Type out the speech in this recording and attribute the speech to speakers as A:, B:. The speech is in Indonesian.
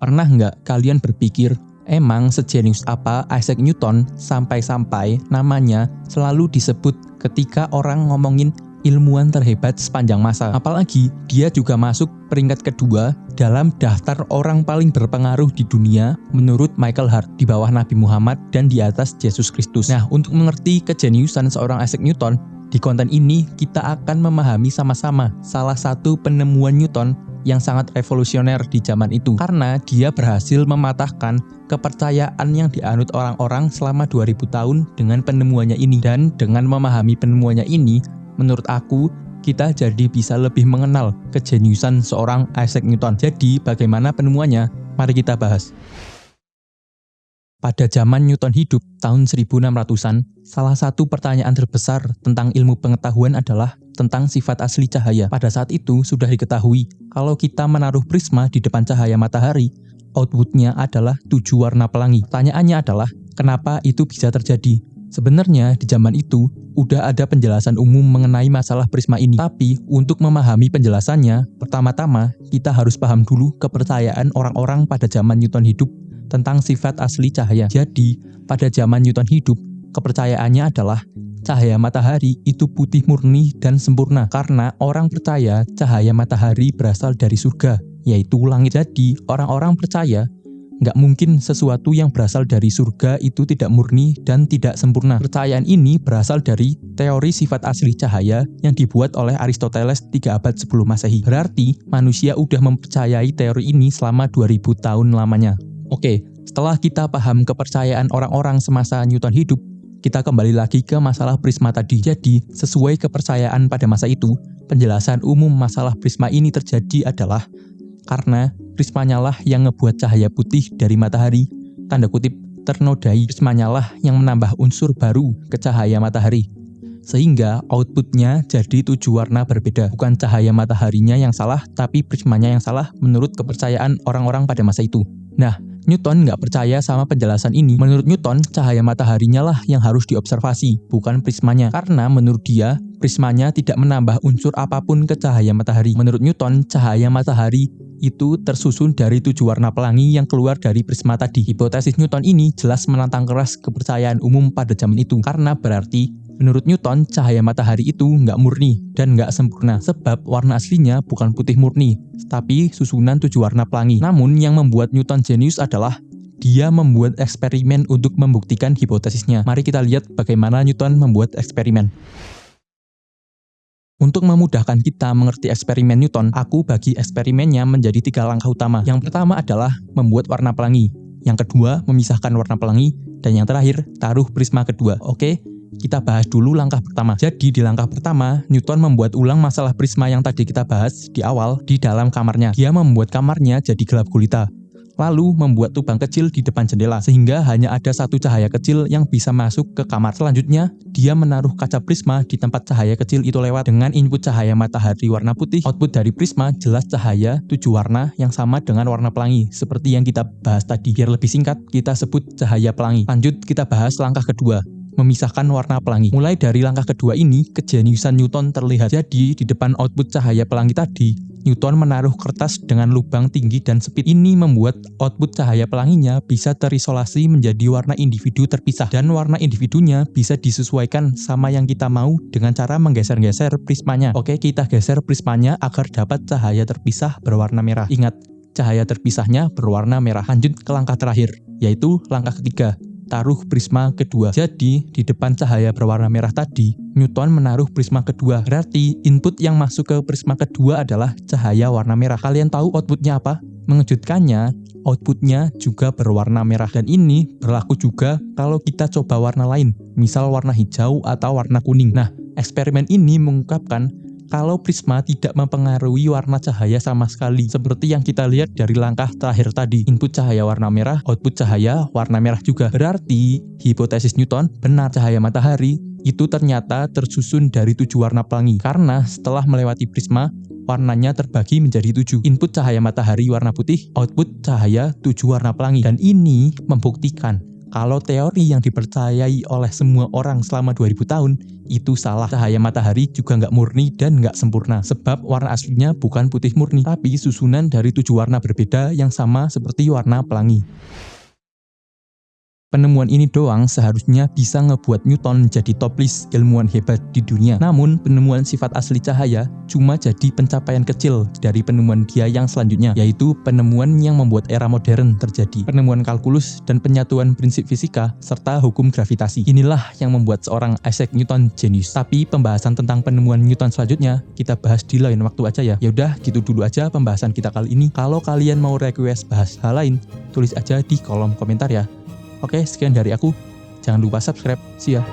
A: Pernah nggak kalian berpikir, emang sejenius apa Isaac Newton sampai-sampai namanya selalu disebut ketika orang ngomongin ilmuwan terhebat sepanjang masa? Apalagi dia juga masuk peringkat kedua dalam daftar orang paling berpengaruh di dunia menurut Michael Hart, di bawah Nabi Muhammad dan di atas Yesus Kristus. Nah, untuk mengerti kejeniusan seorang Isaac Newton, di konten ini kita akan memahami sama-sama salah satu penemuan Newton yang sangat revolusioner di zaman itu, karena dia berhasil mematahkan kepercayaan yang dianut orang-orang selama 2000 tahun dengan penemuannya ini. Dan dengan memahami penemuannya ini, menurut aku kita jadi bisa lebih mengenal kejeniusan seorang Isaac Newton. Jadi bagaimana penemuannya? Mari kita bahas. Pada zaman Newton hidup, tahun 1600-an, salah satu pertanyaan terbesar tentang ilmu pengetahuan adalah tentang sifat asli cahaya. Pada saat itu sudah diketahui, kalau kita menaruh prisma di depan cahaya matahari, outputnya adalah 7 warna pelangi. Pertanyaannya adalah, kenapa itu bisa terjadi? Sebenarnya di zaman itu, udah ada penjelasan umum mengenai masalah prisma ini. Tapi untuk memahami penjelasannya, pertama-tama kita harus paham dulu kepercayaan orang-orang pada zaman Newton hidup tentang sifat asli cahaya. Jadi, pada zaman Newton hidup, kepercayaannya adalah cahaya matahari itu putih murni dan sempurna, karena orang percaya cahaya matahari berasal dari surga, yaitu langit. Jadi, orang-orang percaya nggak mungkin sesuatu yang berasal dari surga itu tidak murni dan tidak sempurna. Kepercayaan ini berasal dari teori sifat asli cahaya yang dibuat oleh Aristoteles 3 abad sebelum Masehi. Berarti, manusia udah mempercayai teori ini selama 2000 tahun lamanya. Oke, setelah kita paham kepercayaan orang-orang semasa Newton hidup, kita kembali lagi ke masalah prisma tadi. Jadi, sesuai kepercayaan pada masa itu, penjelasan umum masalah prisma ini terjadi adalah karena prismanya lah yang ngebuat cahaya putih dari matahari, tanda kutip, ternodai. Prismanya lah yang menambah unsur baru ke cahaya matahari, sehingga outputnya jadi 7 warna berbeda. Bukan cahaya mataharinya yang salah, tapi prismanya yang salah menurut kepercayaan orang-orang pada masa itu. Nah, Newton nggak percaya sama penjelasan ini. Menurut Newton, cahaya mataharinya lah yang harus diobservasi, bukan prismanya. Karena menurut dia, prismanya tidak menambah unsur apapun ke cahaya matahari. Menurut Newton, cahaya matahari itu tersusun dari 7 warna pelangi yang keluar dari prisma tadi. Hipotesis Newton ini jelas menantang keras kepercayaan umum pada zaman itu, karena berarti menurut Newton, cahaya matahari itu nggak murni dan nggak sempurna, sebab warna aslinya bukan putih murni, tapi susunan 7 warna pelangi. Namun yang membuat Newton jenius adalah dia membuat eksperimen untuk membuktikan hipotesisnya. Mari kita lihat bagaimana Newton membuat eksperimen. Untuk memudahkan kita mengerti eksperimen Newton, aku bagi eksperimennya menjadi 3 langkah utama. Yang pertama adalah membuat warna pelangi, yang kedua memisahkan warna pelangi, dan yang terakhir taruh prisma kedua. Oke? Kita bahas dulu langkah pertama. Jadi di langkah pertama, Newton membuat ulang masalah prisma yang tadi kita bahas di awal di dalam kamarnya. Dia membuat kamarnya jadi gelap gulita, lalu membuat lubang kecil di depan jendela, sehingga hanya ada satu cahaya kecil yang bisa masuk ke kamar. Selanjutnya, dia menaruh kaca prisma di tempat cahaya kecil itu lewat. Dengan input cahaya matahari warna putih, output dari prisma jelas cahaya 7 warna yang sama dengan warna pelangi, seperti yang kita bahas tadi. Biar lebih singkat, kita sebut cahaya pelangi. Lanjut, kita bahas langkah kedua, memisahkan warna pelangi. Mulai dari langkah kedua ini, kejeniusan Newton terlihat. Jadi, di depan output cahaya pelangi tadi, Newton menaruh kertas dengan lubang tinggi dan sempit. Ini membuat output cahaya pelanginya bisa terisolasi menjadi warna individu terpisah, dan warna individunya bisa disesuaikan sama yang kita mau dengan cara menggeser-geser prismanya. Oke, kita geser prismanya agar dapat cahaya terpisah berwarna merah. Ingat, cahaya terpisahnya berwarna merah. Lanjut ke langkah terakhir, yaitu langkah ketiga, taruh prisma kedua. Jadi, di depan cahaya berwarna merah tadi, Newton menaruh prisma kedua. Berarti, input yang masuk ke prisma kedua adalah cahaya warna merah. Kalian tahu outputnya apa? Mengejutkannya, outputnya juga berwarna merah. Dan ini berlaku juga kalau kita coba warna lain, misal warna hijau atau warna kuning. Nah, eksperimen ini mengungkapkan kalau prisma tidak mempengaruhi warna cahaya sama sekali, seperti yang kita lihat dari langkah terakhir tadi. Input cahaya warna merah, output cahaya warna merah juga. Berarti, hipotesis Newton benar, cahaya matahari itu ternyata tersusun dari 7 warna pelangi, karena setelah melewati prisma, warnanya terbagi menjadi 7. Input cahaya matahari warna putih, output cahaya 7 warna pelangi. Dan ini membuktikan Kalau teori yang dipercayai oleh semua orang selama 2000 tahun, itu salah. Cahaya matahari juga nggak murni dan nggak sempurna. Sebab warna aslinya bukan putih murni, tapi susunan dari 7 warna berbeda yang sama seperti warna pelangi. Penemuan ini doang seharusnya bisa ngebuat Newton jadi top list ilmuwan hebat di dunia. Namun, penemuan sifat asli cahaya cuma jadi pencapaian kecil dari penemuan dia yang selanjutnya, yaitu penemuan yang membuat era modern terjadi. Penemuan kalkulus dan penyatuan prinsip fisika, serta hukum gravitasi. Inilah yang membuat seorang Isaac Newton jenius. Tapi pembahasan tentang penemuan Newton selanjutnya, kita bahas di lain waktu aja ya. Yaudah, gitu dulu aja pembahasan kita kali ini. Kalau kalian mau request bahas hal lain, tulis aja di kolom komentar ya. Oke, sekian dari aku. Jangan lupa subscribe. See ya.